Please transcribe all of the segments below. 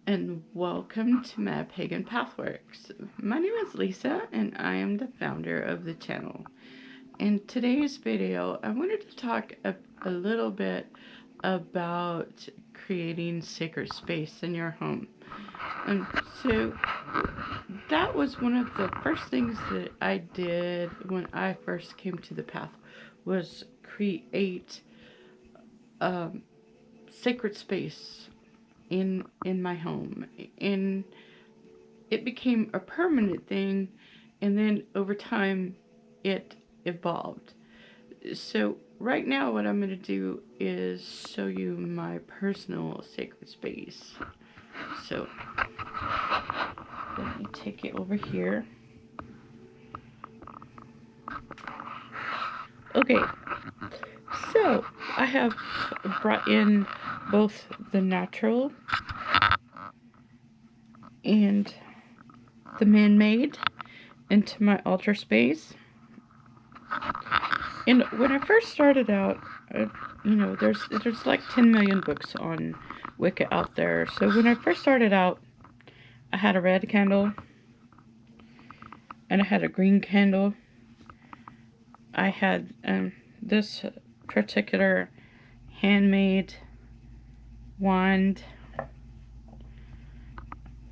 and welcome to Mad Pagan Pathworks. My name is Lisa, and I am the founder of the channel. In today's video, I wanted to talk a little bit about creating sacred space in your home. And so that was one of the first things that I did when I first came to the path was create um, sacred space in my home. And it became a permanent thing, and then over time it evolved. So right now what I'm going to do is show you my personal sacred space. So let me take it over here. Okay, so I have brought in both the natural and the man-made into my altar space. And when I first started out, there's like 10 million books on Wicca out there. So when I first started out, I had a red candle and I had a green candle. I had this particular handmade wand.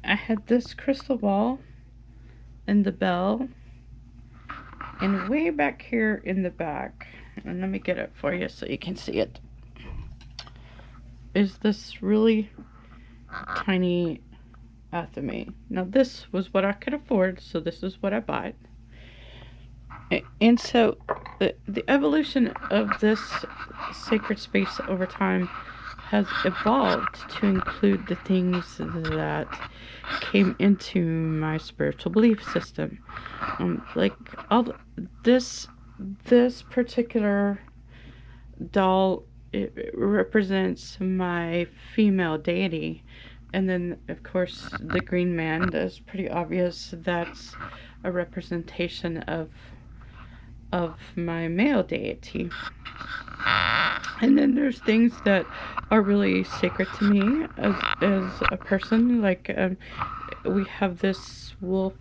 I had this crystal ball and the bell. And way back here in the back, and let me get it for you so you can see it, is this really tiny athame. Now this was what I could afford, so this is what I bought. And so the evolution of this sacred space over time has evolved to include the things that came into my spiritual belief system. Like all this particular doll, it represents my female deity, and then of course the green man, that's pretty obvious, that's a representation of my male deity. And then there's things that are really sacred to me as a person, like we have this wolf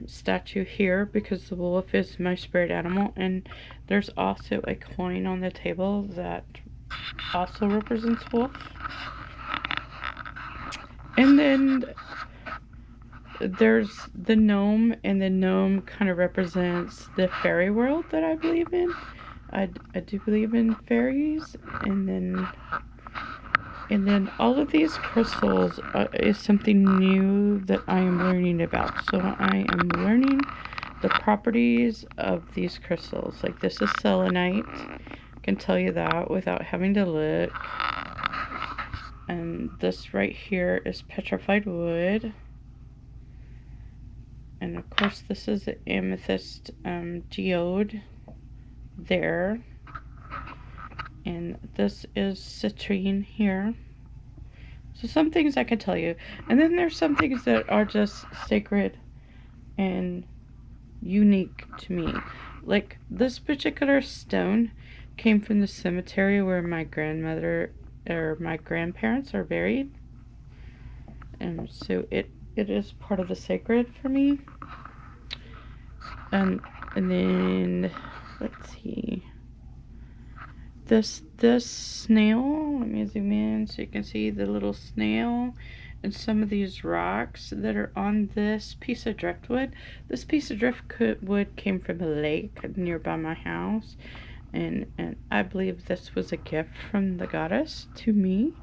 statue here because the wolf is my spirit animal, and there's also a coin on the table that also represents wolf. And then there's the gnome, and the gnome kind of represents the fairy world that I believe in. I do believe in fairies. And then all of these crystals is something new that I am learning about. So I am learning the properties of these crystals. Like this is selenite. I can tell you that without having to look. And this right here is petrified wood. And of course this is the amethyst geode there. And this is citrine here. So some things I can tell you. And then there's some things that are just sacred and unique to me. Like this particular stone came from the cemetery where my grandmother or my grandparents are buried. And so it is part of the sacred for me. And then let's see. This snail, let me zoom in so you can see the little snail and some of these rocks that are on this piece of driftwood. This piece of driftwood came from a lake nearby my house, and I believe this was a gift from the goddess to me,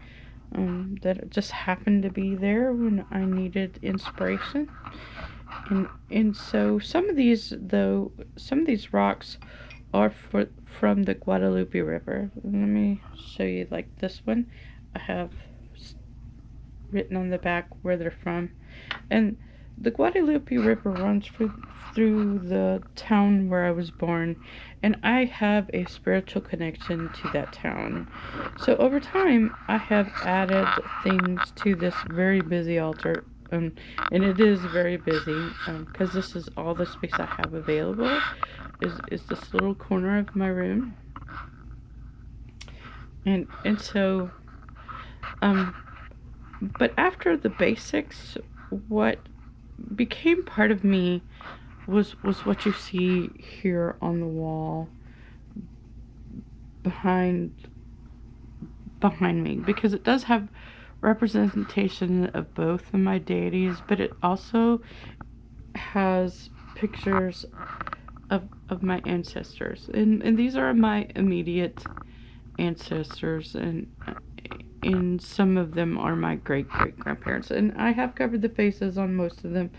that just happened to be there when I needed inspiration. And so some of these rocks are from the Guadalupe River. Let me show you, like this one. I have written on the back where they're from. And the Guadalupe River runs through the town where I was born, and I have a spiritual connection to that town. So over time, I have added things to this very busy altar, and it is very busy because this is all the space I have available. Is this little corner of my room, and so But after the basics, what became part of me was what you see here on the wall behind me, because it does have representation of both of my deities, but it also has pictures of my ancestors, and these are my immediate ancestors, and some of them are my great grandparents, and I have covered the faces on most of them,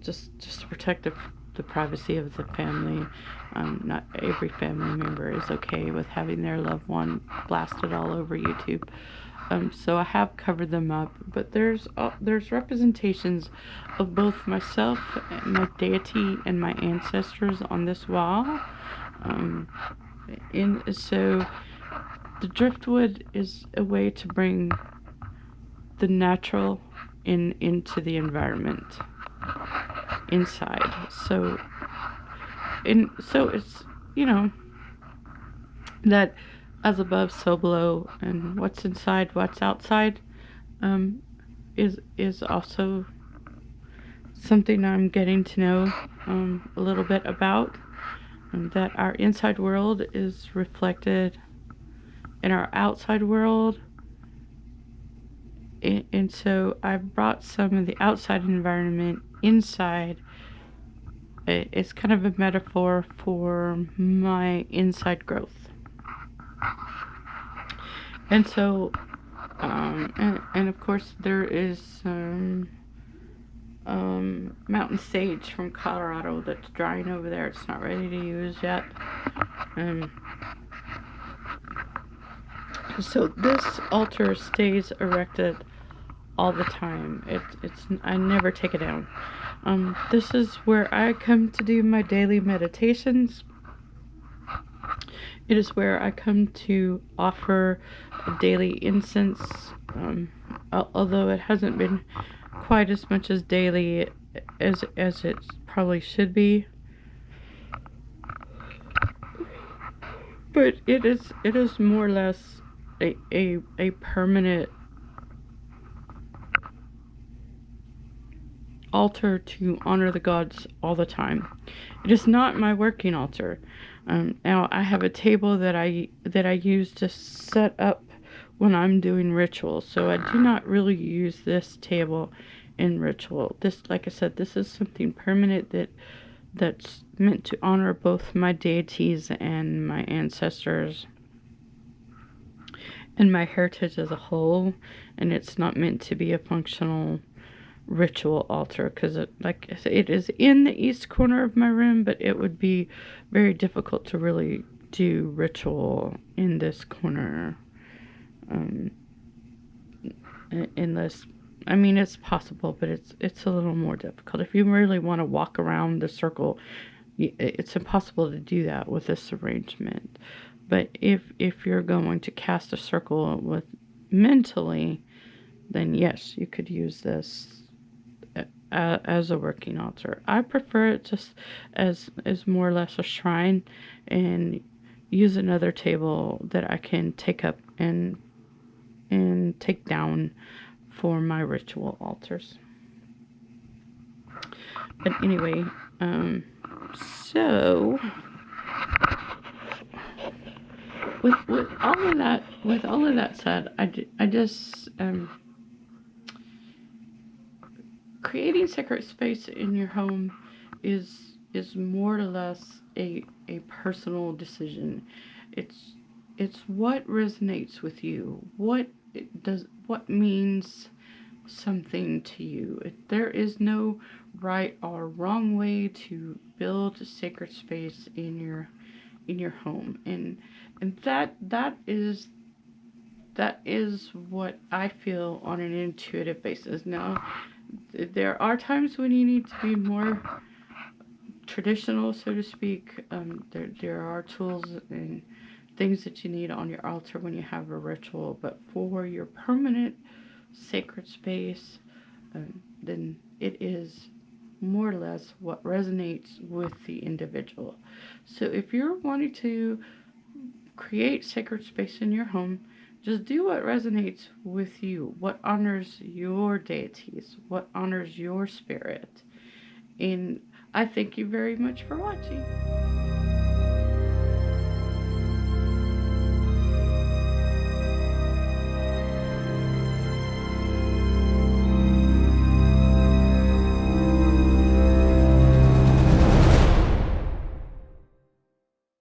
just to protect the privacy of the family. Not every family member is okay with having their loved one blasted all over YouTube. So I have covered them up, but there's representations of both myself, my deity, and my ancestors on this wall. And so the driftwood is a way to bring the natural into the environment inside. So it's, that as above, so below, and what's inside, what's outside, is also something I'm getting to know a little bit about, and that our inside world is reflected in our outside world. And so I brought some of the outside environment inside. It's kind of a metaphor for my inside growth. And so, and of course, there is mountain sage from Colorado that's drying over there. It's not ready to use yet. So this altar stays erected all the time. I never take it down. This is where I come to do my daily meditations. It is where I come to offer daily incense, although it hasn't been quite as much as daily as it probably should be. But it is more or less a permanent altar to honor the gods all the time. It is not my working altar. Now I have a table that I use to set up when I'm doing rituals, so I do not really use this table in ritual. This, like I said, this is something permanent that's meant to honor both my deities and my ancestors and my heritage as a whole, and it's not meant to be a functional ritual altar, because like I said, it is in the east corner of my room, but it would be very difficult to really do ritual in this corner, unless, I mean, it's possible, but it's a little more difficult. If you really want to walk around the circle, it's impossible to do that with this arrangement. But if you're going to cast a circle with mentally, then yes, you could use this as a working altar. I prefer it just as more or less a shrine, and use another table that I can take up and take down for my ritual altars. But anyway, so with all of that said, I just creating sacred space in your home is more or less a personal decision. It's what resonates with you. What means something to you. There is no right or wrong way to build a sacred space in your home, and that is what I feel on an intuitive basis. Now, there are times when you need to be more traditional, so to speak. There are tools and things that you need on your altar when you have a ritual, but for your permanent sacred space, then it is more or less what resonates with the individual. So if you're wanting to create sacred space in your home, Just do what resonates with you, what honors your deities, what honors your spirit. And I thank you very much for watching.